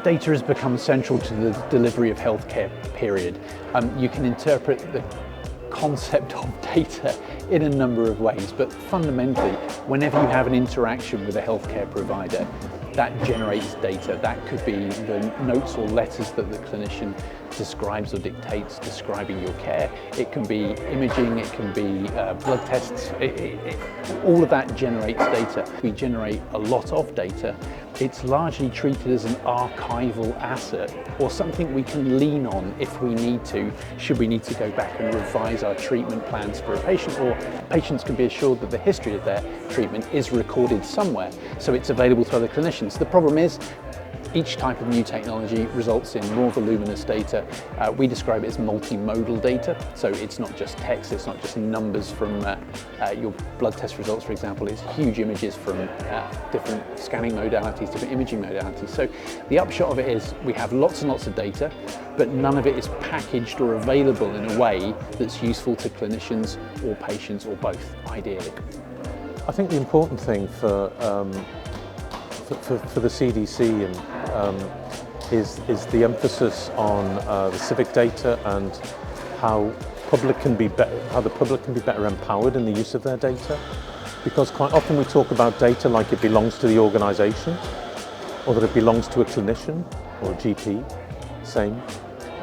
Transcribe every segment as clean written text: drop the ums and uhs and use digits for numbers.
Data has become central to the delivery of healthcare, period. You can interpret the concept of data in a number of ways, but fundamentally, whenever you have an interaction with a healthcare provider, that generates data. That could be the notes or letters that the clinician describes or dictates describing your care. It can be imaging, it can be blood tests. All of that generates data. We generate a lot of data. It's largely treated as an archival asset or something we can lean on if we need to, should we need to go back and revise our treatment plans for a patient, or patients can be assured that the history of their treatment is recorded somewhere, so it's available to other clinicians. The problem is, each type of new technology results in more voluminous data. We describe it as multimodal data, so it's not just text, it's not just numbers from your blood test results, for example, it's huge images from different scanning modalities, different imaging modalities. So the upshot of it is we have lots and lots of data, but none of it is packaged or available in a way that's useful to clinicians or patients, or both, ideally. I think the important thing for the CDC is the emphasis on the civic data and how the public can be better empowered in the use of their data. Because quite often we talk about data like it belongs to the organisation, or that it belongs to a clinician or a GP, same,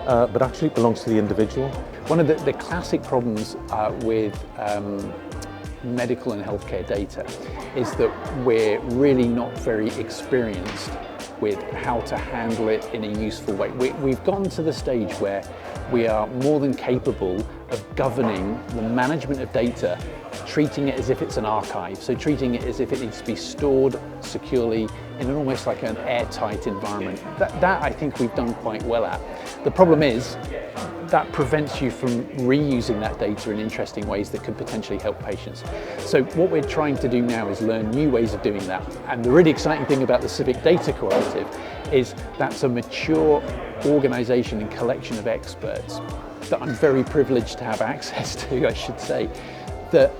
but actually it belongs to the individual. One of the classic problems with medical and healthcare data is that we're really not very experienced with how to handle it in a useful way. We've gotten to the stage where we are more than capable of governing the management of data, treating it as if it's an archive, so treating it as if it needs to be stored securely in almost like an airtight environment. That I think we've done quite well at. The problem is, that prevents you from reusing that data in interesting ways that could potentially help patients. So what we're trying to do now is learn new ways of doing that. And the really exciting thing about the Civic Data Cooperative is that's a mature organisation and collection of experts that I'm very privileged to have access to, I should say, that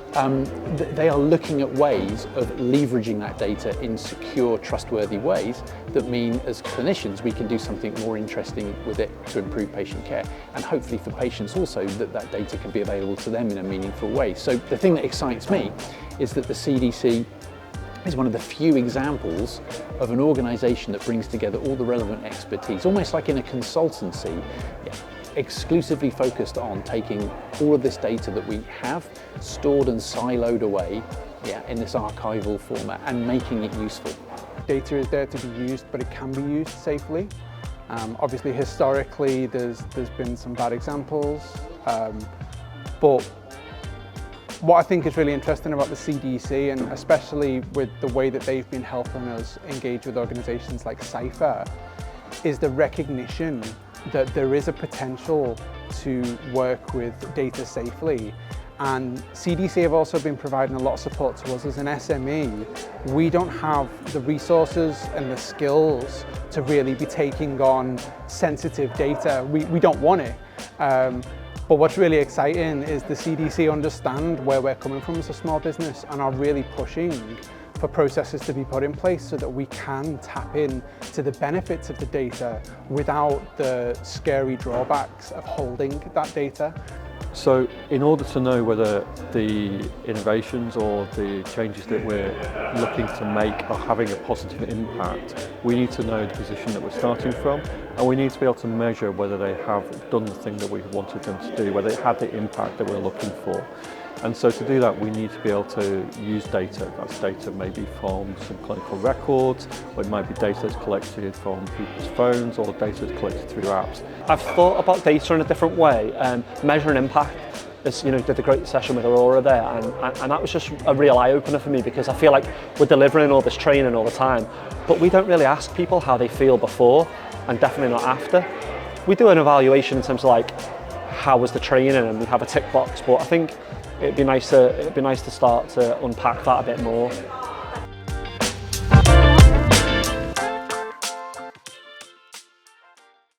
they are looking at ways of leveraging that data in secure, trustworthy ways that mean, as clinicians, we can do something more interesting with it to improve patient care, and hopefully for patients also that data can be available to them in a meaningful way. So the thing that excites me is that the CDC is one of the few examples of an organisation that brings together all the relevant expertise, almost like in a consultancy, exclusively focused on taking all of this data that we have stored and siloed away in this archival format and making it useful. Data is there to be used, but it can be used safely. Obviously, historically, there's been some bad examples, but what I think is really interesting about the CDC, and especially with the way that they've been helping us engage with organisations like CIPHER, is the recognition that there is a potential to work with data safely. And CDC have also been providing a lot of support to us as an SME. We don't have the resources and the skills to really be taking on sensitive data. We don't want it. But what's really exciting is the CDC understand where we're coming from as a small business and are really pushing for processes to be put in place so that we can tap in to the benefits of the data without the scary drawbacks of holding that data. So in order to know whether the innovations or the changes that we're looking to make are having a positive impact, we need to know the position that we're starting from, and we need to be able to measure whether they have done the thing that we wanted them to do, whether it had the impact that we're looking for. And so to do that, we need to be able to use data. That's data maybe from some clinical records, or it might be data that's collected from people's phones, or data that's collected through apps. I've thought about data in a different way, measuring impact. As you know, did a great session with Aurora there, and that was just a real eye-opener for me, because I feel like we're delivering all this training all the time, but we don't really ask people how they feel before, and definitely not after. We do an evaluation in terms of like, how was the training, and we have a tick box, but I think it'd be nice to start to unpack that a bit more.